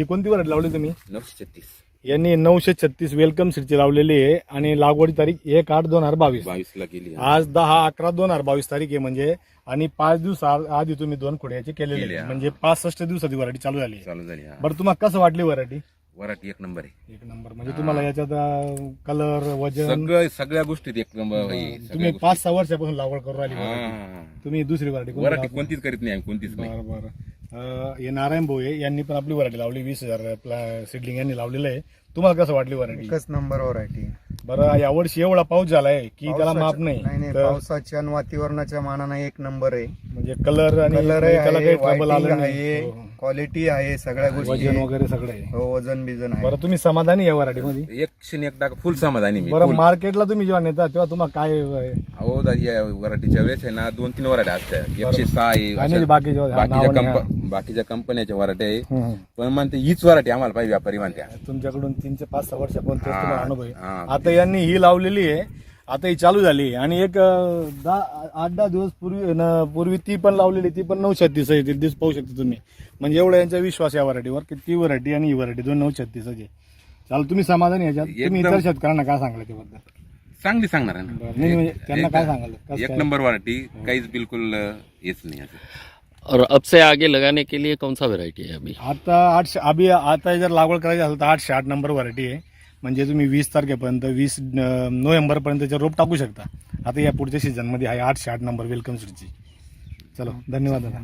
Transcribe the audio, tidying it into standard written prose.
कोणती व्हरायटी लावली तुम्ही? 936 यांनी 936 वेलकम सीडची लावलेली आहे आणि लागवड तारीख 1/8/2022. 22 ला केली. आज 10/11/2022 तारीख आहे म्हणजे आणि 5 दिवस आधी तुम्ही 2 खोड्याचे केलेले केले, आहे. हा. म्हणजे 65 दिवसाची व्हरायटी चालू झाली आहे. चालू झाली. हा. बरं तुम्हाला कसं वाटली व्हरायटी? वराठी एक नंबर आहे. एक नंबर. म्हणजे तुम्हाला याच्यात कलर वजन सगळ्या गोष्टीत एक नंबर आहे. तुम्ही 5-6 वर्षापासून लागवड करून राहिली हा. variety. तुम्ही दुसरी व्हरायटी वराठी कोणतीच करीत नाही, कोणतीच नाही. बरं बरं. हे नारायण भाऊ आहे, यांनी पण आपली व्हरायटी लावली 20,000 सीडलिंग यांनी लावलेलं आहे. तुम्हाला कसं वाटली व्हरायटी? एकच नंबर व्हरायटी. बरं यावर्षी एवढा पाऊस झालाय की त्याला माप नाही. नाही तर पावसाच्या आणि वातावरणाच्या मानानं एक नंबर आहे. म्हणजे कलर आणि कलर त्याला काही ट्रबल आलं आहे, नाही. हो, हो. क्वालिटी आहे, सगळ्या गोष्टी वजन आहे. वगैरे सगळं आहे. हो, वजन बिजन आहे. बरं तुम्ही समाधानी या व्हरायटी मध्ये? 101 फुल समाधानी मी. बरं मार्केटला तुम्ही जेव्हा नेता तेव्हा तुम्हाला काय अहो या वराठीच्या वेळेस आहे ना 2-3 वराठ्या असतात. 106 आहे आणि अशा बाकी बाकीच्या कंपन्याच्या वराठ्या आहे. हम्म. पण म्हणते हीच वराठी आम्हाला पाहिजे, व्यापारी म्हणत्या. तुमच्याकडून 3 ते 5-6 वर्षापर्यंत हा, तुम्हाला अनुभव आहे. हा. आता यांनी ही लावलेली आहे, आता ही चालू झाली आणि एक 8-10 दिवस पूर्वी ती पण लावलेली, ती पण 936 आहे. ते दिवस पाहू शकता तुम्ही. म्हणजे एवढा यांचा विश्वास या व्हरायटीवर की ती व्हरायटी आणि ही व्हरायटी 936 आहे. चाल तुम्ही समाधानी याच्यात? तुम्ही इतर शेतकऱ्यांना काय सांगलं त्याबद्दल? चांगली सांगणार आहे बरं. ना. नाही म्हणजे त्यांना काय सांगाल? कसं एक काय? नंबर वराठी काहीच बिलकुल हेच नाही असं. और अब से आगे लगाने के लिए कौन सा वैरायटी है अभी? आता जर लागवड करायची असेल तर 808 नंबर व्हरायटी आहे. म्हणजे तुम्ही 20 तारखेपर्यंत 20 नोव्हेंबरपर्यंतचे रोप टाकू शकता. आता या पुढच्या सीझनमध्ये आहे 808 नंबर वेलकम सीडची. चलो धन्यवाद दादा.